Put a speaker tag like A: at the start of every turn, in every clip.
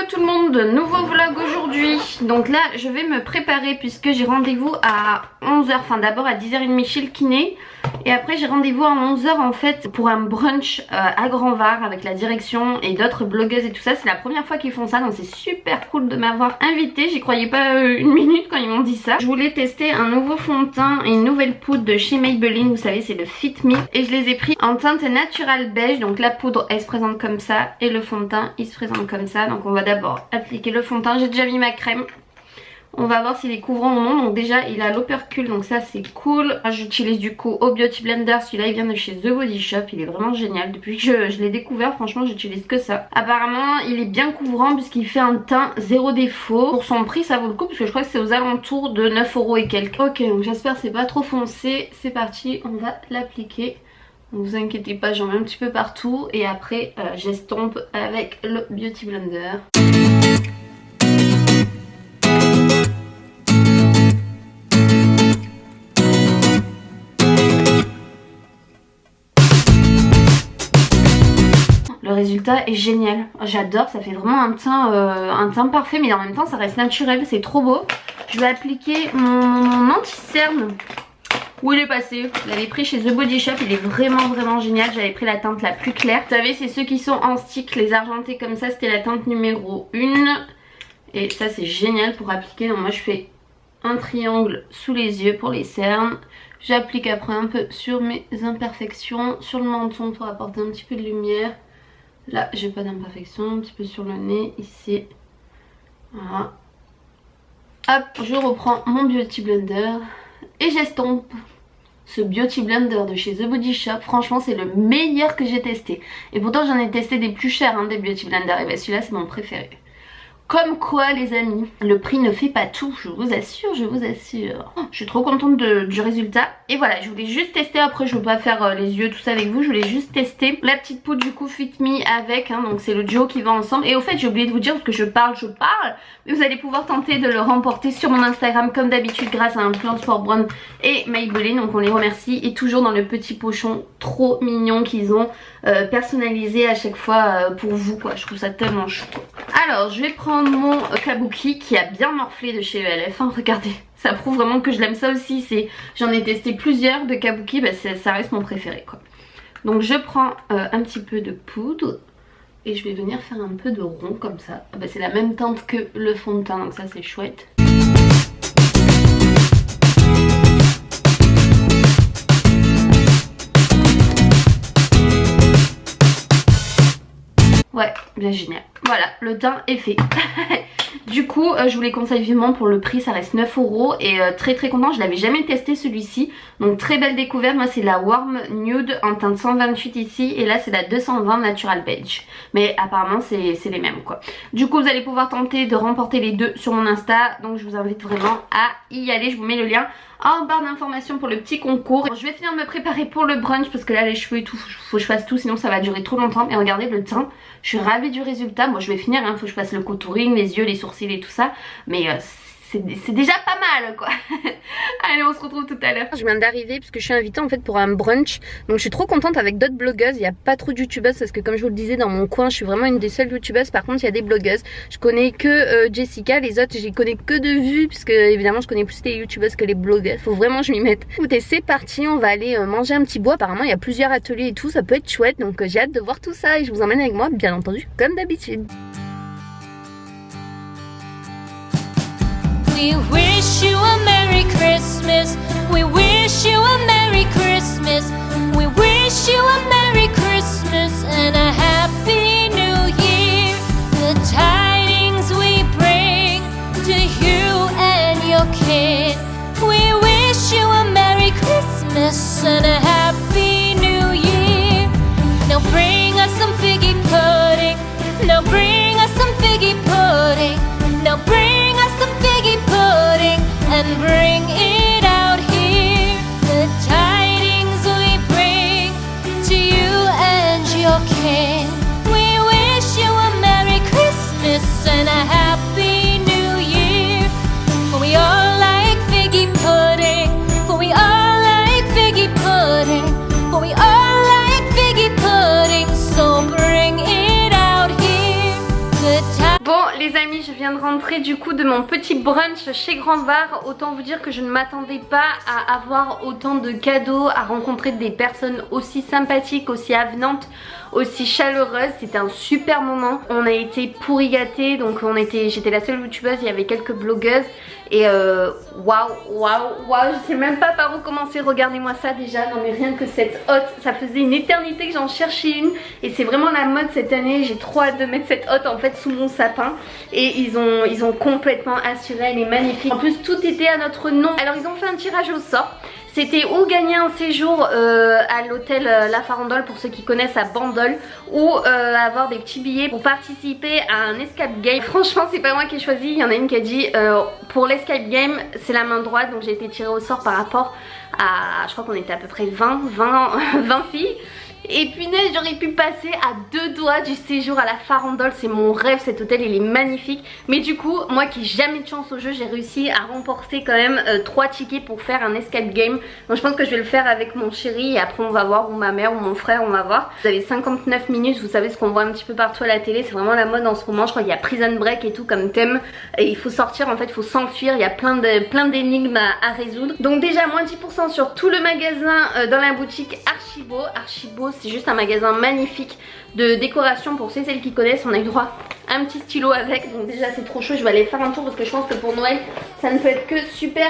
A: Hello tout le monde, nouveau vlog aujourd'hui. Donc là je vais me préparer puisque j'ai rendez-vous à 11h, enfin d'abord à 10h30 chez le kiné. Et après j'ai rendez-vous à 11h en fait pour un brunch à Grand Var avec la direction et d'autres blogueuses et tout ça. C'est la première fois qu'ils font ça, donc c'est super cool de m'avoir invité. J'y croyais pas une minute quand ils m'ont dit ça. Je voulais tester un nouveau fond de teint et une nouvelle poudre de chez Maybelline, vous savez c'est le Fit Me. Et je les ai pris en teinte naturelle beige, donc la poudre elle se présente comme ça et le fond de teint il se présente comme ça. Donc on va d'abord appliquer le fond de teint, j'ai déjà mis ma crème. On va voir s'il est couvrant ou non. Donc déjà il a l'opercule, donc ça c'est cool. J'utilise du coup au Beauty Blender, celui-là il vient de chez The Body Shop. Il est vraiment génial, depuis que je l'ai découvert franchement j'utilise que ça. Apparemment il est bien couvrant puisqu'il fait un teint zéro défaut. Pour son prix ça vaut le coup parce que je crois que c'est aux alentours de 9 € et quelques. Ok, donc j'espère que c'est pas trop foncé. C'est parti, on va l'appliquer. Ne vous inquiétez pas, j'en mets un petit peu partout et après j'estompe avec le Beauty Blender. Le résultat est génial, j'adore, ça fait vraiment un teint parfait mais en même temps ça reste naturel, c'est trop beau. Je vais appliquer mon anti-cerne. Où il est passé? Je l'avais pris chez The Body Shop, il est vraiment génial. J'avais pris la teinte la plus claire. Vous savez c'est ceux qui sont en stick, les argentés comme ça, c'était la teinte numéro 1. Et ça c'est génial pour appliquer. Donc moi je fais un triangle sous les yeux pour les cernes. J'applique après un peu sur mes imperfections, sur le menton pour apporter un petit peu de lumière. Là j'ai pas d'imperfection, un petit peu sur le nez ici. Voilà. Hop, je reprends mon Beauty Blender et j'estompe. Ce Beauty Blender de chez The Body Shop, franchement c'est le meilleur que j'ai testé. Et pourtant j'en ai testé des plus chers des Beauty Blender. Et bien celui-là c'est mon préféré. Comme quoi les amis, le prix ne fait pas tout, je vous assure, je vous assure. Je suis trop contente du résultat. Et voilà, je voulais juste tester, après je veux pas faire les yeux tout ça avec vous, je voulais juste tester la petite poudre du coup Fit Me avec, donc c'est le duo qui va ensemble. Et au fait j'ai oublié de vous dire parce que je parle, mais vous allez pouvoir tenter de le remporter sur mon Instagram comme d'habitude grâce à Influence for Brown et Maybelline, donc on les remercie. Et toujours dans le petit pochon trop mignon qu'ils ont personnalisé à chaque fois pour vous quoi, je trouve ça tellement chou. Alors je vais prendre mon kabuki qui a bien morflé de chez ELF, regardez, ça prouve vraiment que je l'aime. Ça aussi, j'en ai testé plusieurs de kabuki, ça reste mon préféré quoi. Donc je prends un petit peu de poudre et je vais venir faire un peu de rond comme ça. C'est la même teinte que le fond de teint, donc ça c'est chouette. Ouais, bien génial. Voilà, le teint est fait. Du coup, je vous les conseille vivement pour le prix, ça reste 9 € et très content. Je l'avais jamais testé celui-ci, donc très belle découverte. Moi c'est la Warm Nude en teinte 128 ici et là c'est la 220 Natural Beige. Mais apparemment c'est les mêmes quoi. Du coup vous allez pouvoir tenter de remporter les deux sur mon Insta, donc je vous invite vraiment à y aller. Je vous mets le lien en barre d'informations pour le petit concours. Bon, je vais finir de me préparer pour le brunch parce que là les cheveux et tout, faut que je fasse tout sinon ça va durer trop longtemps. Et regardez le teint, je suis ravie du résultat. Moi je vais finir, faut que je fasse le contouring, les yeux, les sourcils et tout ça. Mais c'est déjà pas mal quoi. Allez on se retrouve tout à l'heure. Je viens d'arriver parce que je suis invitée en fait pour un brunch. Donc je suis trop contente avec d'autres blogueuses. Il n'y a pas trop de youtubeuses parce que comme je vous le disais dans mon coin je suis vraiment une des seules youtubeuses. Par contre il y a des blogueuses. Je connais que Jessica, les autres j'y connais que de vue puisque évidemment je connais plus les youtubeuses que les blogueuses. Faut vraiment que je m'y mette. Écoutez c'est parti, on va aller manger un petit bout. Apparemment il y a plusieurs ateliers et tout, ça peut être chouette. Donc j'ai hâte de voir tout ça et je vous emmène avec moi bien entendu comme d'habitude.
B: We wish you a Merry Christmas. We wish you a Merry Christmas. We wish you a Merry Christmas and a Happy New Year. The tidings we bring to you and your kid. We wish you a Merry Christmas and a Happy New Year. Now bring us some figgy pudding. Now bring us some figgy pudding. Now bring us some figgy pudding and bring it out here. The tidings we bring to you and your kin. We wish you a Merry Christmas and a Happy New Year. For we all like figgy pudding. For we all like figgy pudding. For we all like figgy pudding. So bring it out here. The
A: Bon les amis, je viens de rentrer du coup de mon petit brunch chez Grand Var. Autant vous dire que je ne m'attendais pas à avoir autant de cadeaux, à rencontrer des personnes aussi sympathiques, aussi avenantes, aussi chaleureuses. C'était un super moment. On a été pourri gâtés, donc j'étais la seule youtubeuse, il y avait quelques blogueuses. Et waouh, je sais même pas par où commencer. Regardez-moi ça déjà, non mais rien que cette hotte, ça faisait une éternité que j'en cherchais une. Et c'est vraiment la mode cette année, j'ai trop hâte de mettre cette hotte en fait sous mon sapin. Et ils ont complètement assuré, elle est magnifique. En plus tout était à notre nom. Alors ils ont fait un tirage au sort. C'était ou gagner un séjour à l'hôtel La Farandole pour ceux qui connaissent à Bandol, ou avoir des petits billets pour participer à un escape game. Franchement c'est pas moi qui ai choisi, il y en a une qui a dit pour l'escape game c'est la main droite, donc j'ai été tirée au sort par rapport à, je crois qu'on était à peu près 20 filles. Et punaise, j'aurais pu passer à 2 doigts du séjour à la Farandole. C'est mon rêve, cet hôtel il est magnifique. Mais du coup, moi qui n'ai jamais de chance au jeu, j'ai réussi à remporter quand même 3 tickets pour faire un escape game. Donc je pense que je vais le faire avec mon chéri et après on va voir, ou ma mère ou mon frère, on va voir. Vous avez 59 minutes, vous savez ce qu'on voit un petit peu partout à la télé, c'est vraiment la mode en ce moment. Je crois qu'il y a Prison Break et tout comme thème. Et il faut sortir, en fait il faut s'enfuir, il y a plein d'énigmes à résoudre. Donc déjà moins 10% sur tout le magasin dans la boutique Archibo. Archibo c'est juste un magasin magnifique de décoration pour celles qui connaissent. On a eu droit à un petit stylo avec, donc déjà c'est trop chaud. Je vais aller faire un tour parce que je pense que pour Noël ça ne peut être que super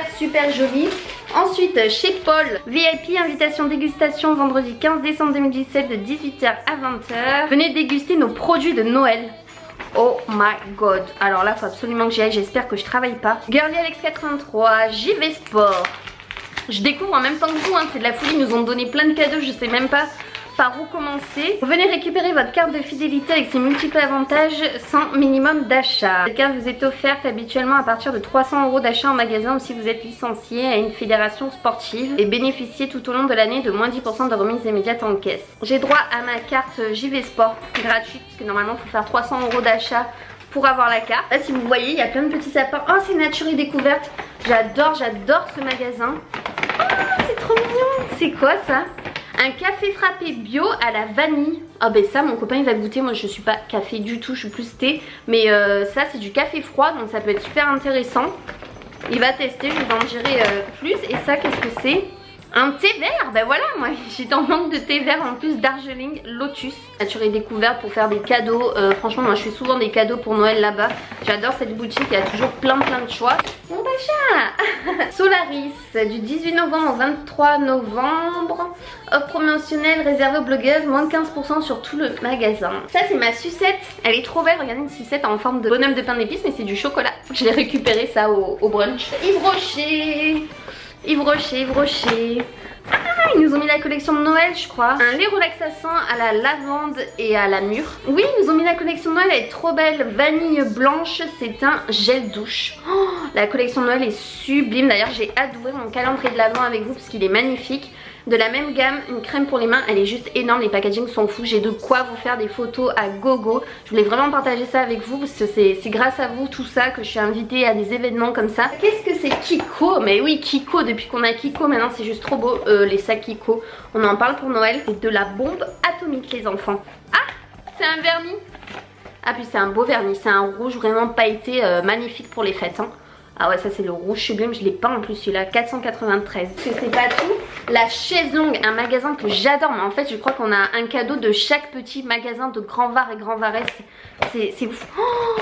A: joli. Ensuite chez Paul, VIP invitation dégustation vendredi 15 décembre 2017 de 18h à 20h. Venez déguster nos produits de Noël. Oh my god, alors là faut absolument que j'y aille, j'espère que je travaille pas. Girly Alex 83, JV Sport. Je découvre en même temps que vous, hein, c'est de la folie, ils nous ont donné plein de cadeaux, je sais même pas par où commencer. Venez récupérer votre carte de fidélité avec ses multiples avantages sans minimum d'achat. Cette carte vous est offerte habituellement à partir de 300 € d'achat en magasin ou si vous êtes licencié à une fédération sportive et bénéficiez tout au long de l'année de moins 10% de remise immédiate en caisse. J'ai droit à ma carte JV Sport gratuite parce que normalement il faut faire 300 € d'achat pour avoir la carte. Là si vous voyez il y a plein de petits sapins. Oh c'est Nature et Découverte. J'adore ce magasin. Oh c'est trop mignon. C'est quoi ça? Un café frappé bio à la vanille. Ah ben ça mon copain il va goûter. Moi je suis pas café du tout, je suis plus thé. Mais ça c'est du café froid, donc ça peut être super intéressant. Il va tester, je vais en gérer plus. Et ça qu'est-ce que c'est? Un thé vert, ben voilà, moi j'étais en manque de thé vert en plus Darjeeling Lotus. Nature et Découverte pour faire des cadeaux. Franchement moi je fais souvent des cadeaux pour Noël là-bas. J'adore cette boutique, il y a toujours plein de choix. Mon Pacha Solaris du 18 novembre au 23 novembre. Offre promotionnelle réservée aux blogueuses, moins de 15% sur tout le magasin. Ça c'est ma sucette, elle est trop belle, regardez une sucette en forme de bonhomme de pain d'épices mais c'est du chocolat. Je l'ai récupéré ça au brunch. Yves Rocher. Ah, ils nous ont mis la collection de Noël je crois. Un lait relaxant à la lavande et à la mûre. Oui ils nous ont mis la collection de Noël, elle est trop belle. Vanille blanche, c'est un gel douche. Oh, la collection de Noël est sublime. D'ailleurs j'ai hâte d'ouvrir mon calendrier de l'Avent avec vous parce qu'il est magnifique. De la même gamme, une crème pour les mains, elle est juste énorme, les packagings sont fous. J'ai de quoi vous faire des photos à gogo. Je voulais vraiment partager ça avec vous parce que c'est grâce à vous tout ça que je suis invitée à des événements comme ça. Qu'est-ce que c'est Kiko? Mais oui Kiko, depuis qu'on a Kiko maintenant c'est juste trop beau les sacs Kiko. On en parle pour Noël, c'est de la bombe atomique les enfants. Ah c'est un vernis. Ah puis c'est un beau vernis, c'est un rouge vraiment pailleté magnifique pour les fêtes hein. Ah ouais ça c'est le rouge sublime, je l'ai pas en plus celui-là, 493. C'est pas tout, la chaise longue, un magasin que j'adore. Mais en fait je crois qu'on a un cadeau de chaque petit magasin de Grand Var et Grand Varès. C'est ouf. Oh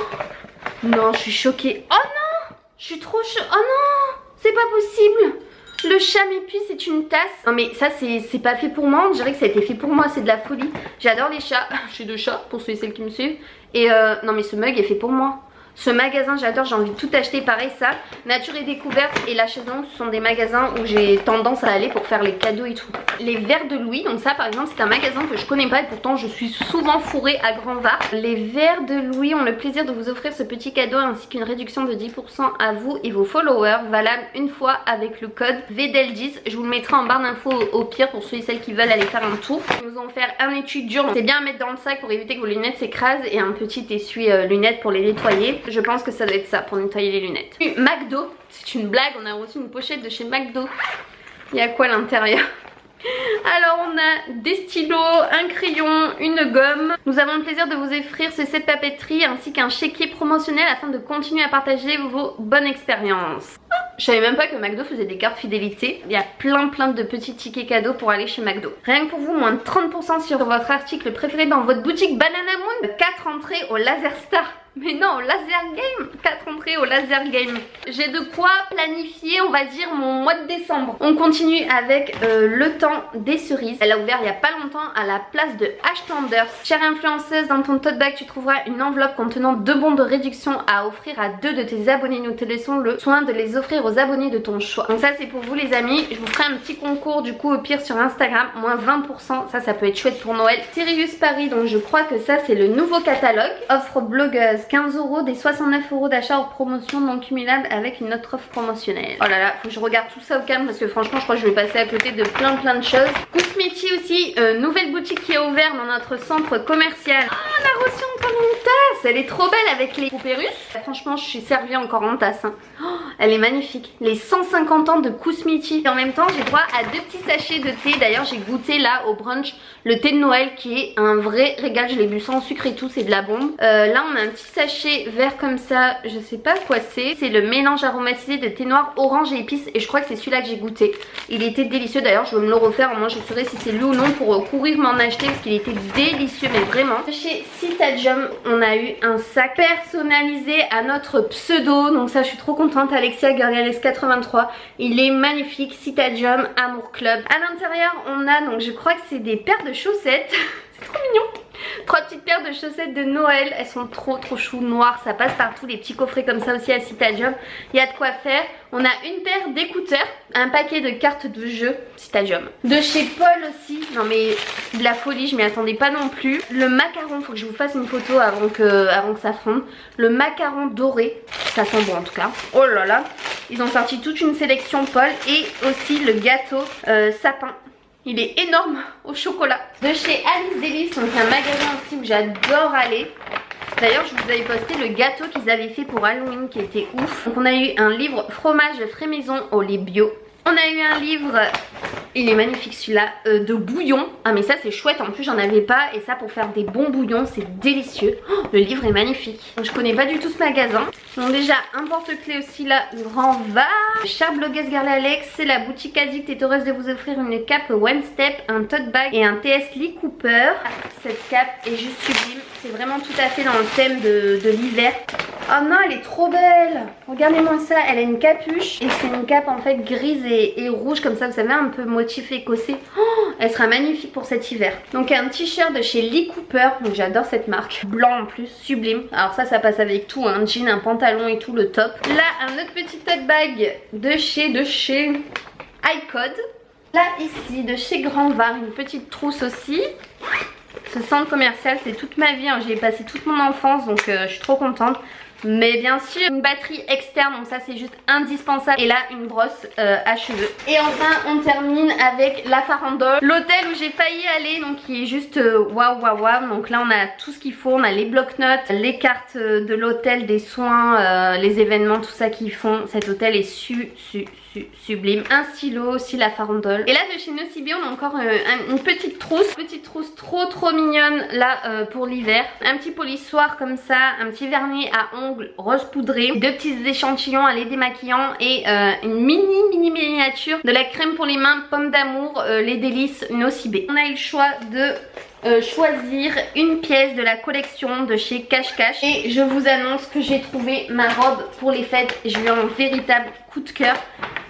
A: non je suis choquée. Oh non je suis trop choquée. Oh non c'est pas possible. Le chat m'épuise, c'est une tasse. Non mais ça c'est pas fait pour moi, on dirait que ça a été fait pour moi, c'est de la folie. J'adore les chats, j'ai 2 chats pour ceux et celles qui me suivent. Et non mais ce mug est fait pour moi. Ce magasin j'adore, j'ai envie de tout acheter, pareil ça. Nature et Découverte et la chaise longue, ce sont des magasins où j'ai tendance à aller pour faire les cadeaux et tout. Les verres de Louis, donc ça par exemple c'est un magasin que je connais pas et pourtant je suis souvent fourrée à Grand Var. Les verres de Louis ont le plaisir de vous offrir ce petit cadeau ainsi qu'une réduction de 10% à vous et vos followers, valable une fois avec le code VDEL10. Je vous le mettrai en barre d'infos au pire pour ceux et celles qui veulent aller faire un tour. Ils nous ont offert un étui dur, c'est bien à mettre dans le sac pour éviter que vos lunettes s'écrasent et un petit essuie lunettes pour les nettoyer. Je pense que ça doit être ça pour nettoyer les lunettes. McDo, c'est une blague, on a reçu une pochette de chez McDo. Il y a quoi à l'intérieur? Alors on a des stylos, un crayon, une gomme. Nous avons le plaisir de vous offrir ce set papeterie ainsi qu'un chéquier promotionnel afin de continuer à partager vos bonnes expériences. Je savais même pas que McDo faisait des cartes fidélité. Il y a plein de petits tickets cadeaux pour aller chez McDo. Rien que pour vous, moins de 30% sur votre article préféré dans votre boutique Banana Moon. 4 entrées au Laser Star. Mais non, au Laser Game. 4 entrées au Laser Game. J'ai de quoi planifier, on va dire, mon mois de décembre. On continue avec le temps des cerises. Elle a ouvert il y a pas longtemps à la place de Ashlanders. Chère influenceuse, dans ton tote bag, tu trouveras une enveloppe contenant 2 bons de réduction à offrir à 2 de tes abonnés. Nous te laissons le soin de les offrir aux abonnés de ton choix. Donc ça c'est pour vous les amis. Je vous ferai un petit concours du coup au pire sur Instagram. Moins 20%, ça peut être chouette pour Noël. Sirius Paris, donc je crois que ça c'est le nouveau catalogue. Offre blogueuse 15 €, des 69 € d'achat hors promotion non cumulable avec une autre offre promotionnelle. Oh là là, faut que je regarde tout ça au calme parce que franchement je crois que je vais passer à côté de plein de choses. Cosméti aussi, nouvelle boutique qui est ouverte dans notre centre commercial. Oh, on a reçu encore une tasse. Elle est trop belle avec les poupées russes. Franchement je suis servie encore en tasse. Hein. Oh, elle est magnifique. Les 150 ans de Cosméti. Et en même temps j'ai droit à 2 petits sachets de thé. D'ailleurs j'ai goûté là au brunch le thé de Noël qui est un vrai régal. Je l'ai bu sans sucre et tout, c'est de la bombe. Là on a un petit sachet vert comme ça, je sais pas quoi c'est. C'est le mélange aromatisé de thé noir, orange et épices. Et je crois que c'est celui-là que j'ai goûté. Il était délicieux, d'ailleurs je vais me le refaire. Moi je saurai si c'est lui ou non pour courir m'en acheter parce qu'il était délicieux, mais vraiment. Chez Citadium on a eu un sac personnalisé à notre pseudo. Donc ça je suis trop contente. Alexia Girliales 83. Il est magnifique. Citadium Amour Club. À l'intérieur on a donc je crois que c'est des paires de chaussettes. C'est trop mignon. 3 petites paires de chaussettes de Noël. Elles sont trop chou, noires. Ça passe partout. Les petits coffrets comme ça aussi à Citadium. Il y a de quoi faire. On a une paire d'écouteurs. Un paquet de cartes de jeu Citadium. De chez Paul aussi. Non mais de la folie, je m'y attendais pas non plus. Le macaron, faut que je vous fasse une photo avant que ça fonde. Le macaron doré. Ça sent bon en tout cas. Oh là là. Ils ont sorti toute une sélection Paul. Et aussi le gâteau sapin. Il est énorme au chocolat. De chez Alice Delis, donc un magasin aussi où j'adore aller. D'ailleurs je vous avais posté le gâteau qu'ils avaient fait pour Halloween qui était ouf. Donc on a eu un livre fromage frais maison au lait bio. On a eu un livre, il est magnifique celui-là, de bouillon. Ah mais ça c'est chouette, en plus j'en avais pas. Et ça pour faire des bons bouillons, c'est délicieux. Oh, le livre est magnifique. Donc je connais pas du tout ce magasin. Donc déjà un porte-clés aussi là, grand va. Chère blogueuse Girliales, c'est la boutique Addict est heureuse de vous offrir une cape One Step, un tote bag et un TS Lee Cooper. Cette cape est juste sublime. C'est vraiment tout à fait dans le thème de l'hiver. Oh non, elle est trop belle. Regardez-moi ça, elle a une capuche. Et c'est une cape en fait grise et rouge comme ça, vous savez, un peu motif écossais. Oh, elle sera magnifique pour cet hiver. Donc un t-shirt de chez Lee Cooper. Donc j'adore cette marque. Blanc en plus, sublime. Alors ça passe avec tout, un jean, un pantalon et tout, le top. Là, un autre petit tote bag de chez iCode. Là ici, de chez Grand Var, une petite trousse aussi. Ce centre commercial, c'est toute ma vie, hein. J'y ai passé toute mon enfance, donc je suis trop contente. Mais bien sûr, une batterie externe, donc ça c'est juste indispensable. Et là, une brosse à cheveux. Et enfin, on termine avec la farandole. L'hôtel où j'ai failli aller, donc qui est juste waouh. Donc là, on a tout ce qu'il faut. On a les bloc-notes, les cartes de l'hôtel, des soins, les événements, tout ça qu'ils font. Cet hôtel est sublime. Un stylo, aussi la farandole. Et là, de chez Nocibé, on a encore une petite trousse. Petite trousse trop mignonne là pour l'hiver. Un petit polissoir comme ça, un petit vernis à ongles rose poudré, 2 petits échantillons à lait démaquillant et une mini miniature de la crème pour les mains pomme d'amour, les délices Nocibé. On a eu le choix de choisir une pièce de la collection de chez Cache Cache et je vous annonce que j'ai trouvé ma robe pour les fêtes. J'ai eu un véritable coup de cœur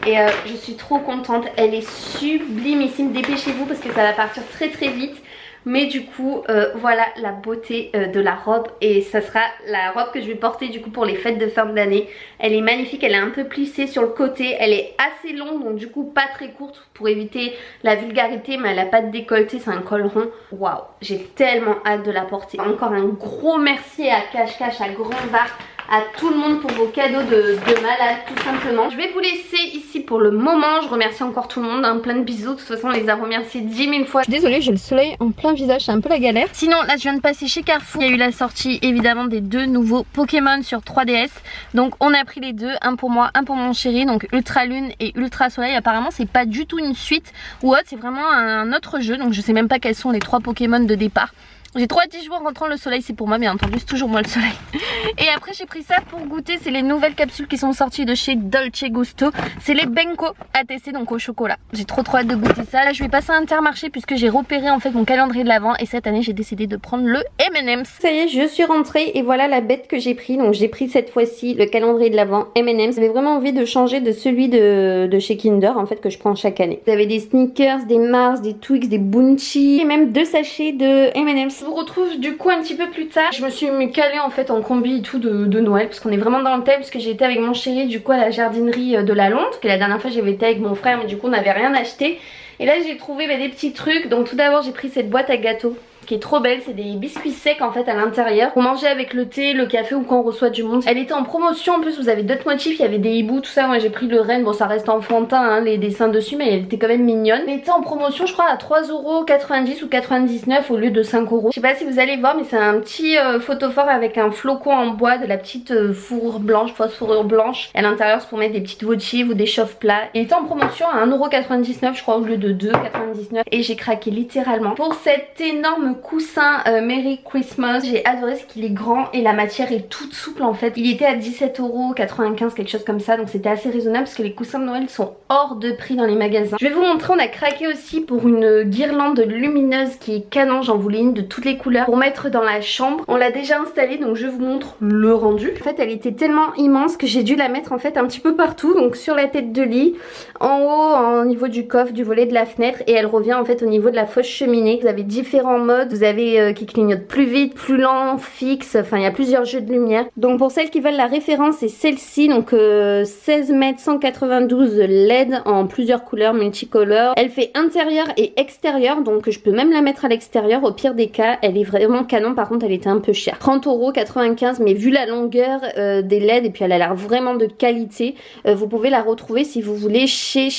A: et je suis trop contente. Elle est sublimissime. Dépêchez-vous parce que ça va partir très vite. Mais du coup voilà la beauté de la robe. Et ça sera la robe que je vais porter du coup pour les fêtes de fin d'année. Elle est magnifique, elle est un peu plissée sur le côté. Elle est assez longue, donc du coup pas très courte pour éviter la vulgarité. Mais elle a pas de décolleté, c'est un col rond. Waouh, j'ai tellement hâte de la porter. Encore un gros merci à Cache Cache, à Grand Var à tout le monde pour vos cadeaux de malade tout simplement. Je vais vous laisser ici pour le moment. Je remercie encore tout le monde, hein, plein de bisous. De toute façon on les a remerciés 10 000 fois. Je suis désolée, j'ai le soleil en plein visage, c'est un peu la galère. Sinon là je viens de passer chez Carrefour. Il y a eu la sortie évidemment des 2 nouveaux Pokémon sur 3DS. Donc on a pris les deux, un pour moi, un pour mon chéri. Donc Ultra Lune et Ultra Soleil. Apparemment c'est pas du tout une suite ou autre, c'est vraiment un autre jeu. Donc je sais même pas quels sont les 3 Pokémon de départ. J'ai trop hâte d'y jouer en rentrant. Le soleil c'est pour moi bien entendu, c'est toujours moi le soleil. Et après j'ai pris ça pour goûter, c'est les nouvelles capsules qui sont sorties de chez Dolce Gusto. C'est les Benko à tester, donc au chocolat. J'ai trop hâte de goûter ça. Là je vais passer à Intermarché puisque j'ai repéré en fait mon calendrier de l'Avent. Et cette année j'ai décidé de prendre le M&M's. Ça y est, je suis rentrée et voilà la bête que j'ai pris. Donc j'ai pris cette fois-ci le calendrier de l'Avent M&M's. J'avais vraiment envie de changer de celui de chez Kinder en fait que je prends chaque année. Vous avez des Snickers, des Mars, des Twix, des Bounty et même 2 sachets de M&M's. Je vous retrouve du coup un petit peu plus tard. Je me suis calée en fait en combi et tout de Noël parce qu'on est vraiment dans le thème, parce que j'ai été avec mon chéri du coup à la jardinerie de la Londe, que la dernière fois j'avais été avec mon frère mais du coup on n'avait rien acheté. Et là j'ai trouvé des petits trucs. Donc tout d'abord j'ai pris cette boîte à gâteaux qui est trop belle, c'est des biscuits secs en fait à l'intérieur pour manger avec le thé, le café ou quand on reçoit du monde. Elle était en promotion en plus, vous avez d'autres motifs, il y avait des hiboux tout ça. Moi j'ai pris le renne, bon ça reste enfantin hein, les dessins dessus, mais elle était quand même mignonne. Elle était en promotion je crois à 3,90€ ou 99 au lieu de 5€. Je sais pas si vous allez voir mais c'est un petit photophore avec un flocon en bois, de la petite fourrure blanche, fausse fourrure blanche. Et à l'intérieur c'est pour mettre des petites votives ou des chauffe-plats. Il était en promotion à 1,99€ je crois au lieu de 2,99€ et j'ai craqué littéralement pour cet énorme coussin Merry Christmas. J'ai adoré ce qu'il est grand et la matière est toute souple en fait. Il était à 17,95€, quelque chose comme ça, donc c'était assez raisonnable parce que les coussins de Noël sont hors de prix dans les magasins. Je vais vous montrer, on a craqué aussi pour une guirlande lumineuse qui est canon. J'en voulais une de toutes les couleurs pour mettre dans la chambre. On l'a déjà installée donc je vous montre le rendu. En fait elle était tellement immense que j'ai dû la mettre en fait un petit peu partout, donc sur la tête de lit, en haut au niveau du coffre, du volet de la fenêtre, et elle revient en fait au niveau de la fausse cheminée. Vous avez différents modes, vous avez qui clignote plus vite, plus lent, fixe, enfin il y a plusieurs jeux de lumière. Donc pour celles qui veulent la référence, c'est celle-ci, donc 16 mètres 192 LED en plusieurs couleurs multicolores. Elle fait intérieur et extérieur, donc je peux même la mettre à l'extérieur au pire des cas. Elle est vraiment canon, par contre elle était un peu chère, 30,95€, mais vu la longueur des LED et puis elle a l'air vraiment de qualité, vous pouvez la retrouver si vous voulez chez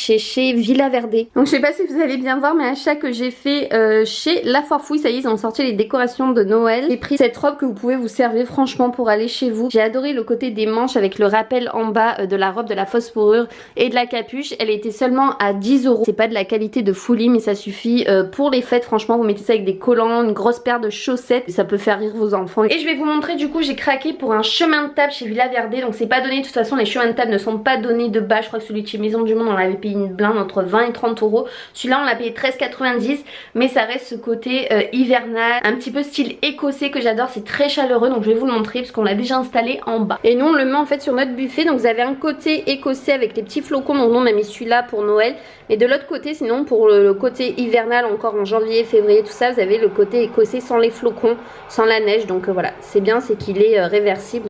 A: Villa Verde. Donc je sais pas si vous allez bien voir mais achat que j'ai fait chez La Farfouille, ça y est ils ont sorti les décorations de Noël. J'ai pris cette robe que vous pouvez vous servir franchement pour aller chez vous. J'ai adoré le côté des manches avec le rappel en bas de la robe, de la fausse fourrure et de la capuche. Elle était seulement à 10€. C'est pas de la qualité de folie mais ça suffit pour les fêtes. Franchement vous mettez ça avec des collants, une grosse paire de chaussettes et ça peut faire rire vos enfants. Et je vais vous montrer du coup j'ai craqué pour un chemin de table chez Villa Verde. Donc c'est pas donné, de toute façon les chemins de table ne sont pas donnés de bas. Je crois que celui de chez Maison du Monde on l'avait payé une blinde entre 20 et 30€. Celui-là on l'a payé 13,90€, mais ça reste ce côté hivernal, un petit peu style écossais que j'adore. C'est très chaleureux donc je vais vous le montrer parce qu'on l'a déjà installé en bas. Et nous on le met en fait sur notre buffet. Donc vous avez un côté écossais avec les petits flocons, donc nous on a mis celui-là pour Noël. Et de l'autre côté sinon pour le côté hivernal encore en janvier, février tout ça, vous avez le côté écossais sans les flocons, sans la neige. Donc voilà, c'est bien, c'est qu'il est réversible